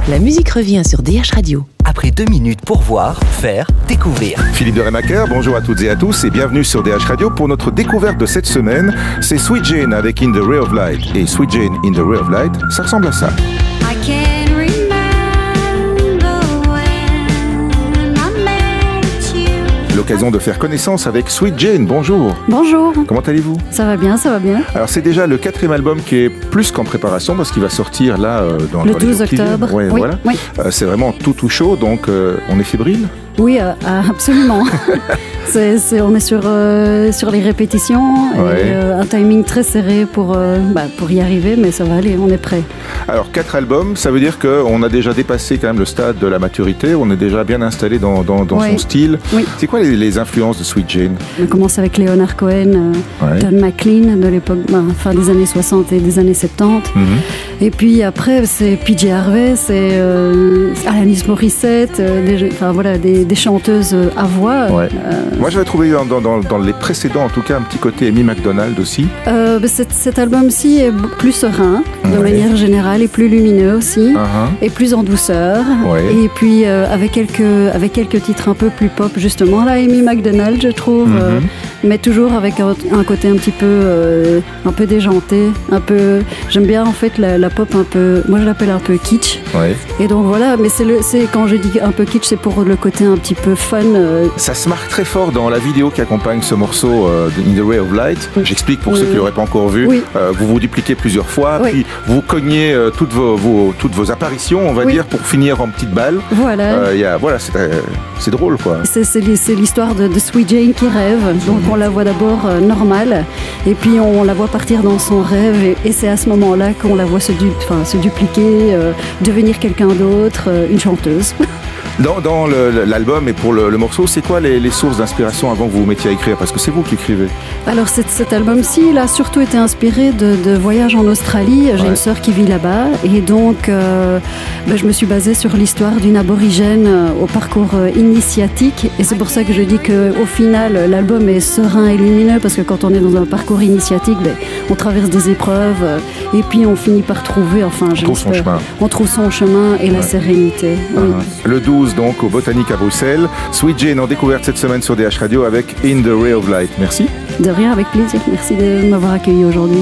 La musique revient sur DH Radio. Après 2 minutes pour voir, faire, découvrir. Philippe de Rémaker, bonjour à toutes et à tous et bienvenue sur DH Radio pour notre découverte de cette semaine. C'est Sweet Jane avec In the Ray of Light. Et Sweet Jane In the Ray of Light, ça ressemble à ça. L'occasion de faire connaissance avec Sweet Jane. Bonjour. Bonjour. Comment allez-vous? Ça va bien, ça va bien. Alors c'est déjà le 4e album qui est plus qu'en préparation parce qu'il va sortir là dans le les 12 jours qui viennent. octobre. Ouais, Oui, voilà. oui. C'est vraiment tout chaud, donc on est fébrile. Oui, absolument. On est sur les répétitions et un timing très serré pour y arriver, mais ça va aller, on est prêt. Alors 4 albums, ça veut dire qu'on a déjà dépassé quand même le stade de la maturité, on est déjà bien installé dans son style. Oui. C'est quoi les influences de Sweet Jane? On commence avec Leonard Cohen, Don McLean de l'époque, fin des années 60 et des années 70. Et puis après, c'est PJ Harvey, c'est Alanis Morissette, des chanteuses à voix. Moi, j'avais trouvé dans les précédents, en tout cas, un petit côté Amy McDonald aussi. Cet album-ci est plus serein, de manière générale, et plus lumineux aussi, et plus en douceur. Et puis, avec quelques titres un peu plus pop, justement. Là, Amy McDonald, je trouve, mais toujours avec un côté un petit peu, déjanté. J'aime bien, en fait, la pop un peu, moi je l'appelle un peu kitsch. Et donc voilà, mais quand je dis un peu kitsch, c'est pour le côté un petit peu fun. Ça se marque très fort dans la vidéo qui accompagne ce morceau de In the Ray of Light. J'explique pour ceux qui l'auraient pas encore vu. Vous vous dupliquez plusieurs fois, puis vous cognez toutes vos apparitions, on va dire, pour finir en petite balle. C'est drôle, quoi. C'est l'histoire de Sweet Jane qui rêve. Donc on la voit d'abord normale, et puis on la voit partir dans son rêve, et c'est à ce moment-là qu'on la voit se dupliquer, devenir quelqu'un d'autre, une chanteuse. Dans l'album et pour le morceau, c'est quoi les sources d'inspiration avant que vous vous mettiez à écrire? Parce que c'est vous qui écrivez. Alors cet album-ci, il a surtout été inspiré de voyages en Australie. J'ai une sœur qui vit là-bas, et donc je me suis basée sur l'histoire d'une aborigène au parcours initiatique, et c'est pour ça que je dis qu'au final, l'album est serein et lumineux, parce que quand on est dans un parcours initiatique, on traverse des épreuves, et puis on finit par trouver, on trouve son chemin et la sérénité. Le 12 donc au Botanique à Bruxelles. Sweet Jane en découverte cette semaine sur DH Radio avec In the Ray of Light. Merci. De rien, avec plaisir. Merci de m'avoir accueilli aujourd'hui.